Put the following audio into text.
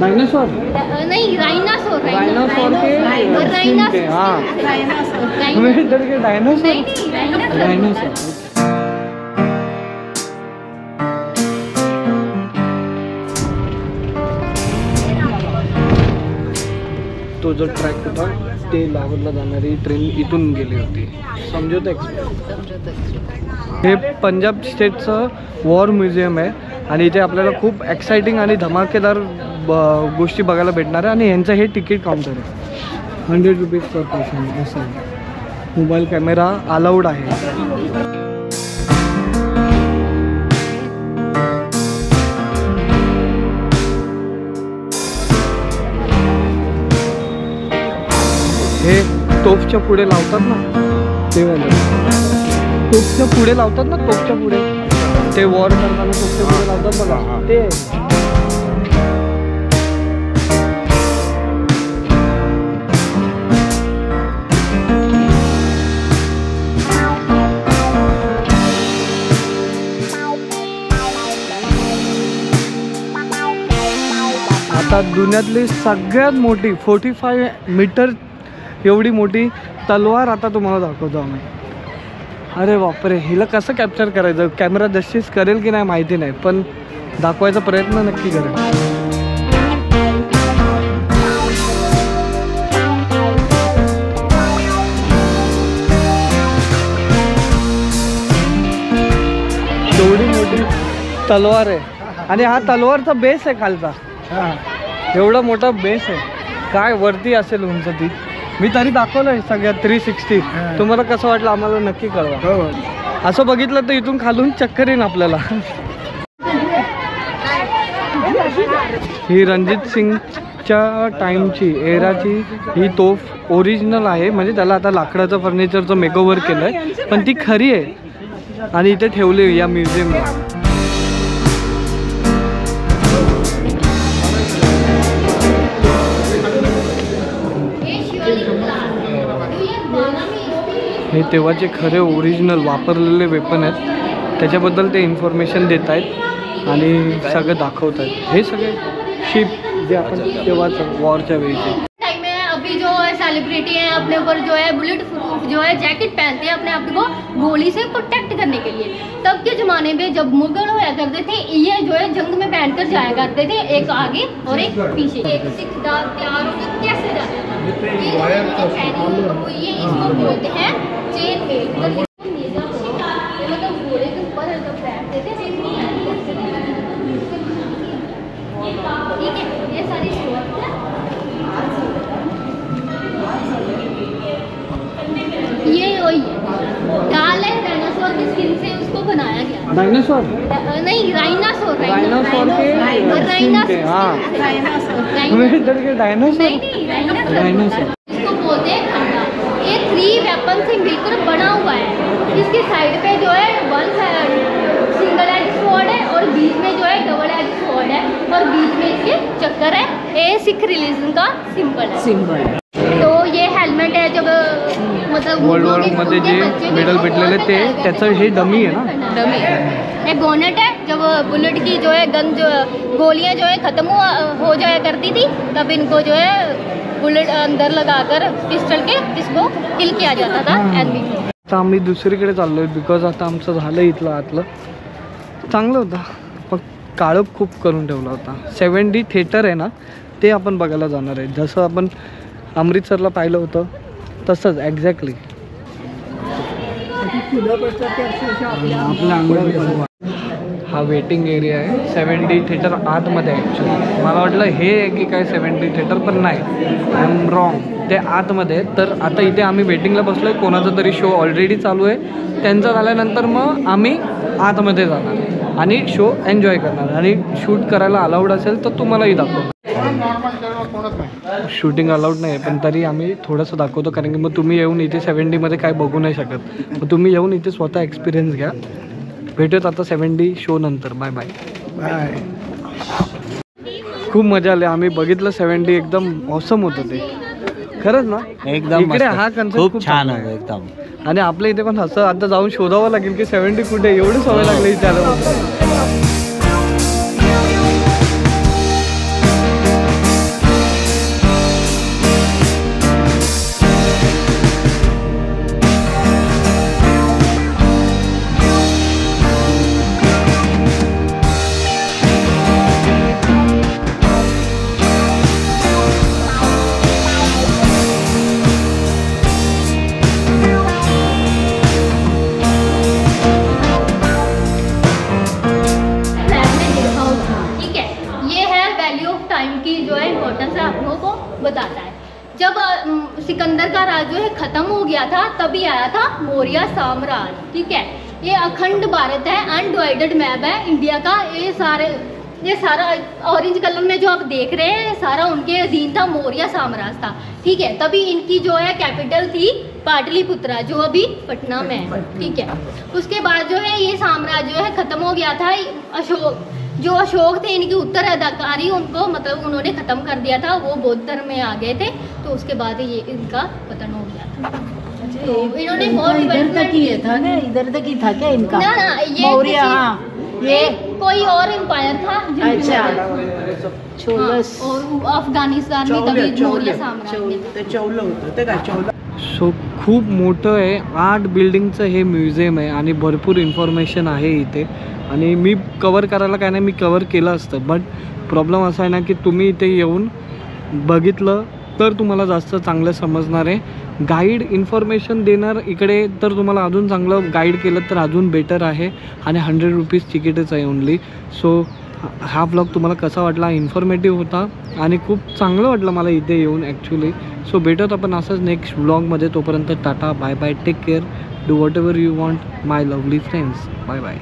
Dinosaur नहीं, राइनासोर के dinosaur तो जो ट्रॅक होता ते लाहोरला जाणारी ट्रेन इथून गेली होती. समझौता एक्सप्रेस. हे पंजाब स्टेटचं वॉर म्युझियम आहे आणि इथे आपल्याला खूप एक्साइटिंग आणि धमाकेदार गोष्टी बघायला भेटणार आहे. आणि यांचं हे तिकीट काउंटर आहे. 100 रुपीज पर पर्सन असं आहे. मोबाईल कॅमेरा अलाउड आहे. हे तोफच्या पुढे लावतात ना ते तोफच्या पुढे लावतात ना तोफच्या पुढे ते वॉर करताना तोफच्या पुढे लावतात बघा ते. आता दुनियातली सगळ्यात मोठी 45 मीटर एवढी मोठी तलवार आता तुम्हाला दाखवतो आम्ही. अरे बापरे, हिला कसं कॅप्चर करायचं? कॅमेरा जस्टिस करेल की नाही माहिती नाही, पण दाखवायचा प्रयत्न नक्की करेल. एवढी मोठी तलवार आहे आणि हा तलवारचा बेस आहे खालचा. एवढा मोठा बेस आहे. काय वरती असेल उंच ती. मी तरी दाखवलंय सगळ्यात 360. तुम्हाला कसं वाटलं आम्हाला नक्की कळवा. असं बघितलं तर इथून खालून चक्कर येईन आपल्याला. ही रणजित सिंगच्या टाईमची एराची ही तोफ ओरिजिनल आहे. म्हणजे त्याला आता लाकडाचं फर्निचरचं मेकओव्हर केलं आहे, पण ती खरी आहे आणि इथे ठेवली या म्युझियमला. हे तेव्हाचे खरे ओरिजिनल वापरलेले वेपन आहेत. त्याच्याबद्दल ते इन्फॉर्मेशन देत आहेत आणि सगळं दाखवत आहेत. हे सगळे शिप जे आपण तेव्हाच वॉरच्या वेळीचे. अभी जो है सेलिब्रिटी है अपने ऊपर जो है बुलेट प्रूफ जो है जैकेट पहनते हैं अपने आप को गोली से प्रोटेक्ट करने के लिए. तब के ज़माने में जब मुगल होया करते थे ये जो है जंग में पहनकर जाया करते थे, एक आगे और एक पीछे. एक सिख तैयार होकर कैसे जाते हैं ये इसको बोलते हैं चेन मेल. मतलब घोड़े के ऊपर जब बैठते थे ठीक है. ये सारी ये वही गाल है डायनासोर की स्किन से उसको बनाया गया. डायनासोर नहीं, राइनासोर के राइनासोर डायनासोर इसको बोलते हैं खंडा. ये 3 वेपन से मिलकर बना हुआ है. इसके साइड पे जो है 1 सिंगल एज स्वॉर्ड है और बीच में जो है डबल एज स्वॉर्ड है और बीच में इसके चक्कर है. ये सिख रिलीजन का सिंबल है. तो ये हेल्मेट है जब मतलब वर्ल्ड वॉर मध्ये जे मेडल भेटलेले ते त्याचं हे डमी आहे ना. डमी है. एक बोनेट है. जब बुलेट की जो है गन जो गोलियां जो है ख़त्म हो जाया करती थी तब इनको जो है बुलेट अंदर लगाकर पिस्टल के इसको किल किया जाता था एनिमी को. आता आम्ही दुसरीकडे चाललोय बिकॉज आता आमचं झालं इथलं आतलं. चांगलं होतं पण काळोख खूप करून ठेवला होता. 7D थिएटर आहे ना ते आपण बघायला जाणार आहे. जसं आपण अमृतसरला पाहिलं होतं तसंच एक्झॅक्टली. हा वेटिंग एरिया आहे. 7D थिएटर आतमध्ये आहे ॲक्च्युली. मला वाटलं हे आहे की काय 7D थिएटर, पण नाही, आय एम रॉंग. ते आतमध्ये आहे. तर आता इथे आम्ही वेटिंगला बसलो आहे. कोणाचा तरी शो ऑलरेडी चालू आहे. त्यांचा झाल्यानंतर मग आम्ही आतमध्ये जाणार आणि शो एन्जॉय करणार. आणि शूट करायला अलाउड असेल तर तुम्हालाही दाखवणार. शूटिंग अलाउड नाही पण तरी आम्ही थोडंसं दाखवतो, कारण की मग तुम्ही येऊन इथे 7D काय बघू नाही शकत. मग तुम्ही येऊन इथे स्वतः एक्सपिरियन्स घ्या. भेटूयात आता 7D शो नंतर. Bye bye bye. खूप मजा आली. आम्ही बघितलं 7D एकदम ऑसम होतं ते. खरंच ना एकदम इकडे हा कन्सेप्ट खूप छान आहे एकदम. आणि आपल्या इथे पण असं आता जाऊन शोधावं लागेल की 7D कुठे. एवढी सवय लागली त्याला. बताता है। जब सिकंदर का राज जो है ख़त्म हो गया था, तभी आया था मौर्य साम्राज्य। ठीक है, ये अखंड भारत है, अनडिवाइडेड मैप है इंडिया का। ये सारा ऑरेंज कलर में जो आप देख रहे हैं, सारा उनके अधीन था, मौर्य साम्राज्य था। ठीक है, तभी इनकी जो है कैपिटल थी पाटलिपुत्रा, जो अभी पटना में है। ठीक है, उसके बाद जो है ये साम्राज्य जो है ख़त्म हो गया था। अशोक थे इनकी उत्तराधिकारी, उनको मतलब उन्होंने ख़त्म कर दिया था, वो बौद्ध धर्म में आ गए थे, तो उसके बाद ये इनका पतन हो गया था। तो इन्होंने बहुत इधर तक ही था ना, इधर तक ही था क्या इनका? ना ये मौर्य, हाँ, ये कोई और एम्पायर था। अच्छा, चौलस और अफगानिस्तान में तभी मौर्य साम्राज्य। सो खूप मोठं आहे, 8 बिल्डिंगचं हे म्युझियम आहे आणि भरपूर इन्फॉर्मेशन आहे इथे. आणि मी कवर करायला काय नाही, मी कवर केलं असतं, बट प्रॉब्लेम असा आहे ना की तुम्ही इथे येऊन बघितलं तर तुम्हाला जास्त चांगलं समजणार आहे. गाईड इन्फॉर्मेशन देणार इकडे तर तुम्हाला अजून चांगलं गाईड केलं तर अजून बेटर आहे. आणि 100 रुपीज तिकीटच आहे ओनली. सो हा ब्लॉग तुम्हाला कसा वाटला? इन्फॉर्मेटिव्ह होता आणि खूप चांगलं वाटलं मला इथे येऊन ॲक्च्युली. सो भेटत आपण असंच नेक्स्ट ब्लॉगमध्ये. तोपर्यंत tata, bye bye, take care, do whatever you want my lovely friends. Bye bye.